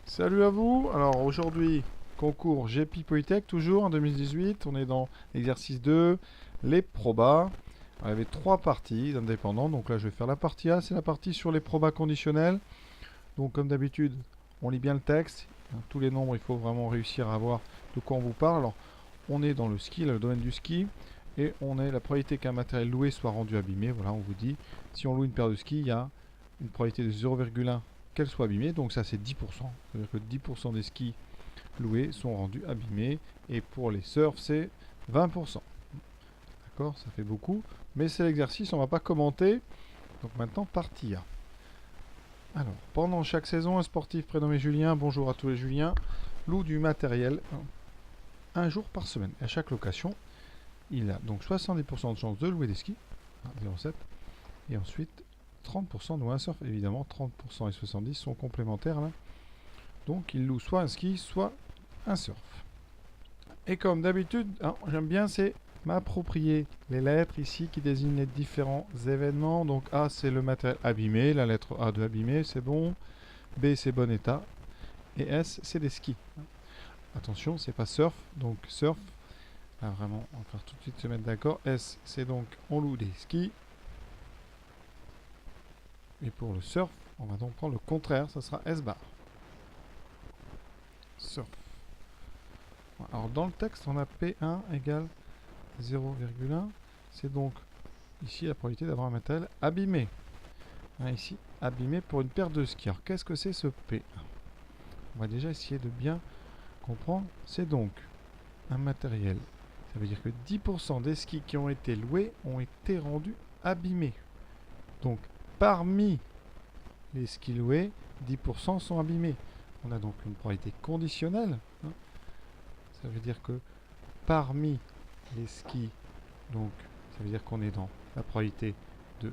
Salut à vous. Alors aujourd'hui, concours GEPI Polytech, toujours en 2018. On est dans l'exercice 2, les probas. Alors, il y avait 3 parties indépendantes. Donc là, je vais faire la partie A, c'est la partie sur les probas conditionnels. Donc comme d'habitude, on lit bien le texte. Tous les nombres, il faut vraiment réussir à voir de quoi on vous parle. Alors, on est dans le ski, le domaine du ski. Et on est la probabilité qu'un matériel loué soit rendu abîmé. Voilà, on vous dit, si on loue une paire de skis, il y a une probabilité de 0,1 qu'elle soit abîmée. Donc ça, c'est 10%. C'est-à-dire que 10% des skis loués sont rendus abîmés. Et pour les surfs, c'est 20%. D'accord, ça fait beaucoup. Mais c'est l'exercice, on ne va pas commenter. Donc maintenant, partie A. Alors, pendant chaque saison, un sportif prénommé Julien, bonjour à tous les Juliens, loue du matériel un jour par semaine. À chaque location, il a donc 70% de chance de louer des skis, 0,7, et ensuite 30% de louer un surf. Évidemment, 30% et 70 sont complémentaires là. Donc il loue soit un ski, soit un surf. Et comme d'habitude, j'aime bien, c'est m'approprier les lettres ici qui désignent les différents événements. Donc A, c'est le matériel abîmé, la lettre A de abîmé, c'est bon. B, c'est bon état. Et S, c'est des skis. Attention, c'est pas surf, donc surf. Là, vraiment, on va faire tout de suite se mettre d'accord. S, c'est donc on loue des skis. Et pour le surf, on va donc prendre le contraire, ça sera S bar. Surf. Alors dans le texte, on a P1 égale 0,1. C'est donc ici la probabilité d'avoir un matériel abîmé. Ici, abîmé pour une paire de skis. Alors qu'est-ce que c'est ce P1? On va déjà essayer de bien comprendre. C'est donc un matériel. Ça veut dire que 10% des skis qui ont été loués ont été rendus abîmés. Donc parmi les skis loués, 10% sont abîmés. On a donc une probabilité conditionnelle. Ça veut dire que parmi les skis, donc ça veut dire qu'on est dans la probabilité de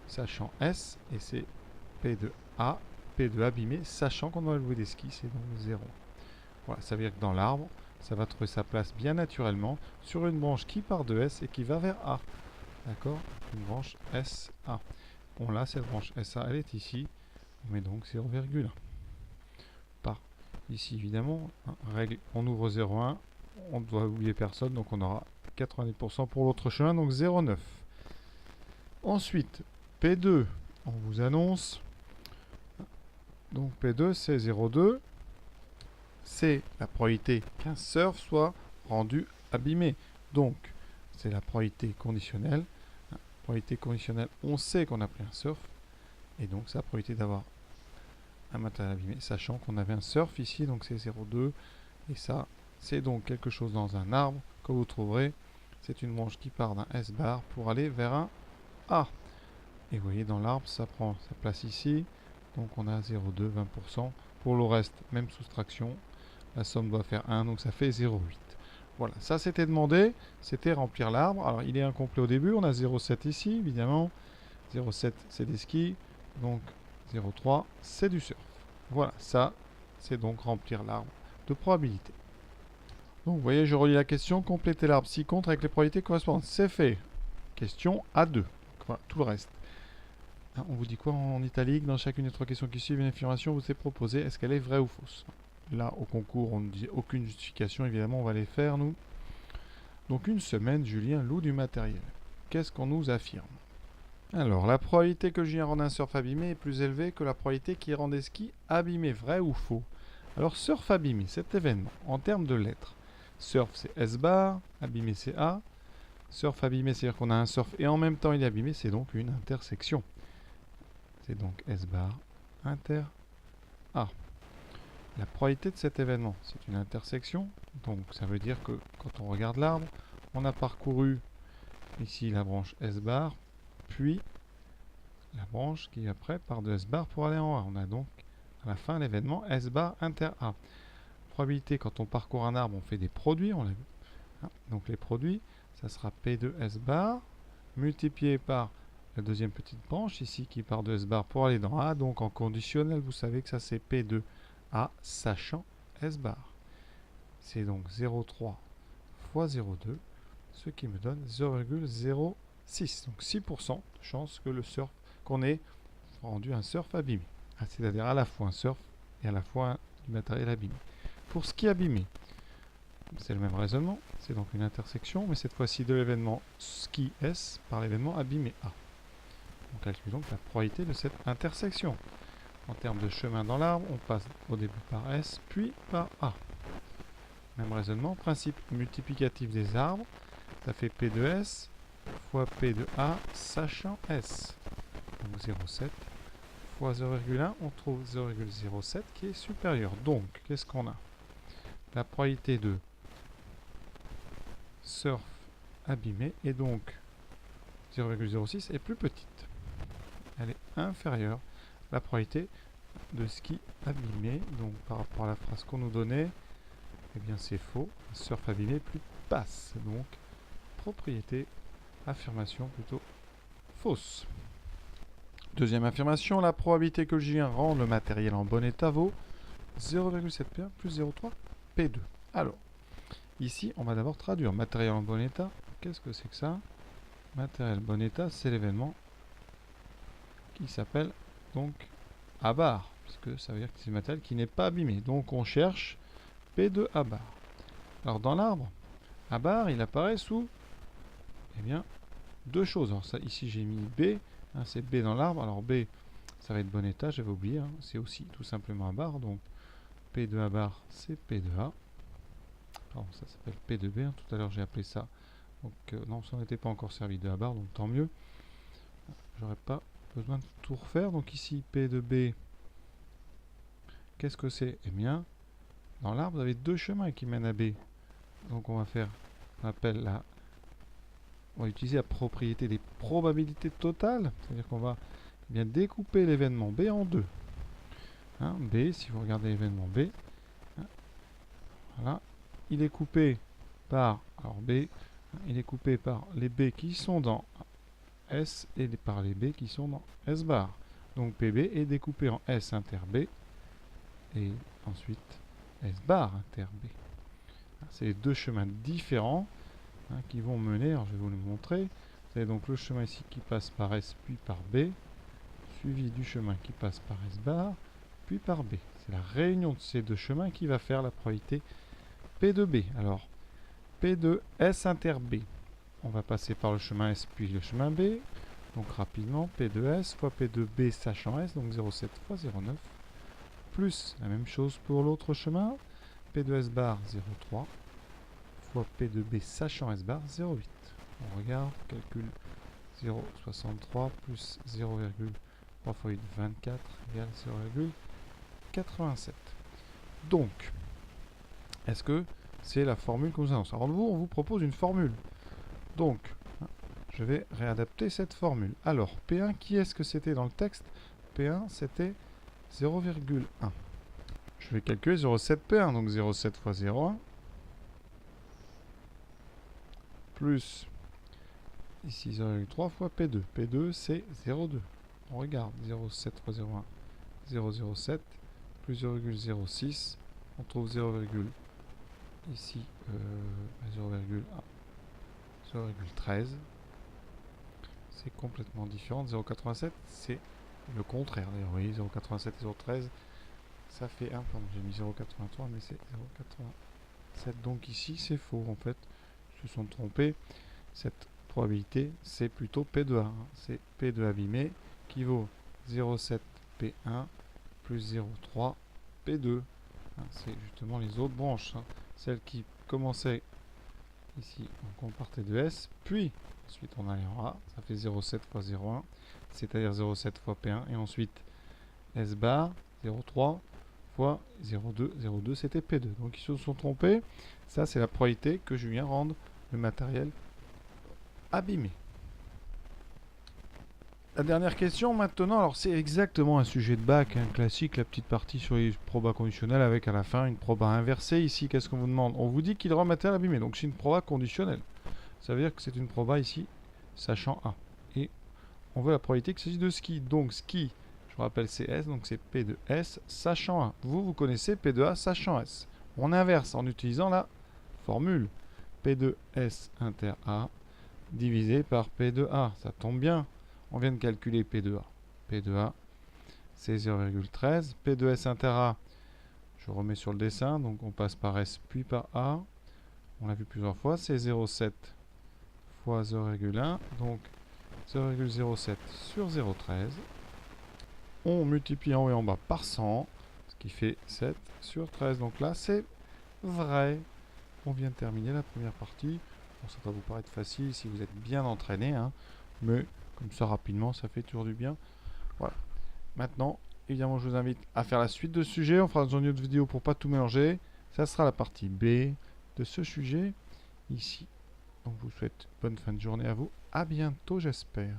sachant S, et c'est P de A, P de abîmé, sachant qu'on va louer des skis, c'est donc 0. Voilà, ça veut dire que dans l'arbre, ça va trouver sa place bien naturellement sur une branche qui part de S et qui va vers A. D'accord? Une branche SA. On l'a, cette branche SA, elle est ici. On met donc 0,1. Par ici, évidemment, règle, on ouvre 0,1. On ne doit oublier personne, donc on aura 90% pour l'autre chemin, donc 0,9. Ensuite, P2, on vous annonce. Donc P2, c'est 0,2. C'est la probabilité qu'un surf soit rendu abîmé. Donc, c'est la probabilité conditionnelle. Probabilité conditionnelle, on sait qu'on a pris un surf. Et donc, c'est la probabilité d'avoir un matériel abîmé, sachant qu'on avait un surf ici, donc c'est 0,2. Et ça, c'est donc quelque chose dans un arbre que vous trouverez. C'est une branche qui part d'un S bar pour aller vers un A. Et vous voyez, dans l'arbre, ça prend sa place ici. Donc on a 0,2, 20%. Pour le reste, même soustraction. La somme doit faire 1, donc ça fait 0,8. Voilà, ça c'était demandé, c'était remplir l'arbre. Alors il est incomplet au début, on a 0,7 ici, évidemment. 0,7 c'est des skis, donc 0,3 c'est du surf. Voilà, ça c'est donc remplir l'arbre de probabilité. Donc vous voyez, je relis la question, compléter l'arbre ci-contre avec les probabilités correspondantes. C'est fait. Question A2. Voilà, tout le reste. On vous dit quoi en italique? Dans chacune des 3 questions qui suivent, une affirmation vous est proposée. Est-ce qu'elle est vraie ou fausse? Là, au concours, on ne dit aucune justification. Évidemment, on va les faire, nous. Donc, une semaine, Julien loue du matériel. Qu'est-ce qu'on nous affirme? Alors, la probabilité que Julien rende un surf abîmé est plus élevée que la probabilité qu'il rende des skis abîmés. Vrai ou faux? Alors, surf abîmé, cet événement, en termes de lettres. Surf, c'est S bar. Abîmé, c'est A. Surf abîmé, c'est-à-dire qu'on a un surf et en même temps il est abîmé. C'est donc une intersection. C'est donc S bar inter A. La probabilité de cet événement, c'est une intersection. Donc ça veut dire que quand on regarde l'arbre, on a parcouru ici la branche S bar, puis la branche qui après part de S bar pour aller en A. On a donc à la fin l'événement S bar inter A. Probabilité, quand on parcourt un arbre, on fait des produits, on l'a vu. Donc les produits, ça sera P de S bar multiplié par la deuxième petite branche ici qui part de S bar pour aller dans A. Donc en conditionnel, vous savez que ça c'est P de A sachant S bar. C'est donc 0,3 fois 0,2, ce qui me donne 0,06. Donc 6% de chance que le surf, qu'on ait rendu un surf abîmé. C'est-à-dire à la fois un surf et à la fois du matériel abîmé. Pour ski abîmé, c'est le même raisonnement, c'est donc une intersection, mais cette fois-ci de l'événement ski S par l'événement abîmé A. On calcule donc la probabilité de cette intersection. En termes de chemin dans l'arbre, on passe au début par S, puis par A. Même raisonnement, principe multiplicatif des arbres, ça fait P de S fois P de A sachant S. Donc 0,7 fois 0,1, on trouve 0,07 qui est supérieur. Donc, qu'est-ce qu'on a? La probabilité de surf abîmé est donc 0,06 est plus petite. Elle est inférieure à la probabilité de ski abîmé. Donc, par rapport à la phrase qu'on nous donnait, eh bien c'est faux. Surf abîmé plus passe. Donc, propriété, affirmation plutôt fausse. Deuxième affirmation, la probabilité que Julien rende le matériel en bon état vaut 0,7 P1 plus 0,3 P2. Alors, ici, on va d'abord traduire matériel en bon état. Qu'est-ce que c'est que ça? Matériel bon état, c'est l'événement qui s'appelle donc A bar, puisque ça veut dire que c'est le matériel qui n'est pas abîmé. Donc, on cherche P2 A bar. Alors, dans l'arbre, A bar, il apparaît sous, eh bien, deux choses. Alors, ça, ici, j'ai mis B. C'est B dans l'arbre. Alors B, ça va être bon état, j'avais oublié. C'est aussi tout simplement A bar. Donc P de A bar, c'est P de A. Pardon, ça s'appelle P de B. Tout à l'heure, j'ai appelé ça. Donc non, ça n'était pas encore servi de A bar, donc tant mieux. J'aurais pas besoin de tout refaire. Donc ici, P de B, qu'est-ce que c'est? Eh bien, dans l'arbre, vous avez deux chemins qui mènent à B. Donc on va faire, on appelle la... On va utiliser la propriété des probabilités totales, c'est-à-dire qu'on va bien découper l'événement B en deux. B, si vous regardez l'événement B, voilà, il est coupé par, alors B, il est coupé par les B qui sont dans S et par les B qui sont dans S bar. Donc PB est découpé en S inter B et ensuite S bar inter B. C'est les deux chemins différents qui vont mener, alors je vais vous le montrer. Vous avez donc le chemin ici qui passe par S puis par B, suivi du chemin qui passe par S bar, puis par B. C'est la réunion de ces deux chemins qui va faire la probabilité P de B. Alors, P de S inter B. On va passer par le chemin S puis le chemin B. Donc rapidement, P de S fois P de B sachant S, donc 0,7 fois 0,9. Plus la même chose pour l'autre chemin, P de S bar 0,3. fois P de B sachant S bar 0,8. On regarde, calcul 0,63 plus 0,3 fois 8, 24 égale 0,87. Donc, est-ce que c'est la formule qu'on nous annonce? Alors vous, on vous propose une formule. Donc, je vais réadapter cette formule. Alors, P1, qui est-ce que c'était dans le texte? P1, c'était 0,1. Je vais calculer 0,7 P1, donc 0,7 fois 0,1. Plus ici 0,3 fois P2. P2 c'est 0,2. On regarde 0,7 fois 0,1, 0,07 plus 0,06. On trouve 0, ici 0,13. C'est complètement différent. 0,87 c'est le contraire. D'ailleurs, vous voyez 0,87 et 0,13 ça fait 1. Pardon, j'ai mis 0,83 mais c'est 0,87. Donc ici c'est faux en fait. Se sont trompés. Cette probabilité, c'est plutôt P de A. C'est P de abîmé qui vaut 0,7 P1 plus 0,3 P2. C'est justement les autres branches. Celles qui commençaient ici, donc on partait de S, puis ensuite on allait en A. Ça fait 0,7 fois 0,1, c'est-à-dire 0,7 fois P1. Et ensuite S bar, 0,3 fois 0,2. 0,2 c'était P2. Donc ils se sont trompés. Ça, c'est la probabilité que Julien rende le matériel abîmé. La dernière question maintenant, alors c'est exactement un sujet de bac, classique, la petite partie sur les probas conditionnels avec à la fin une proba inversée. Ici, qu'est-ce qu'on vous demande? On vous dit qu'il rend matériel abîmé, donc c'est une proba conditionnelle. Ça veut dire que c'est une proba ici, sachant A. Et on veut la probabilité qu'il s'agit de ski. Donc ski, je vous rappelle c'est S, donc c'est P de S sachant A. Vous connaissez P de A sachant S. On inverse en utilisant la formule P de S inter A divisé par P de A. Ça tombe bien. On vient de calculer P de A. P de A, c'est 0,13. P de S inter A, Je remets sur le dessin, donc on passe par S puis par A. On l'a vu plusieurs fois, c'est 0,7 fois 0,1, donc 0,07 sur 0,13. On multiplie en haut et en bas par 100, ce qui fait 7 sur 13. Donc là, c'est vrai. On vient de terminer la première partie. Bon, ça va vous paraître facile si vous êtes bien entraîné, hein, mais comme ça, rapidement, ça fait toujours du bien. Voilà. Maintenant, évidemment, je vous invite à faire la suite de ce sujet. On fera dans une autre vidéo pour pas tout mélanger. Ça sera la partie B de ce sujet, ici. Donc, je vous souhaite bonne fin de journée à vous. À bientôt, j'espère.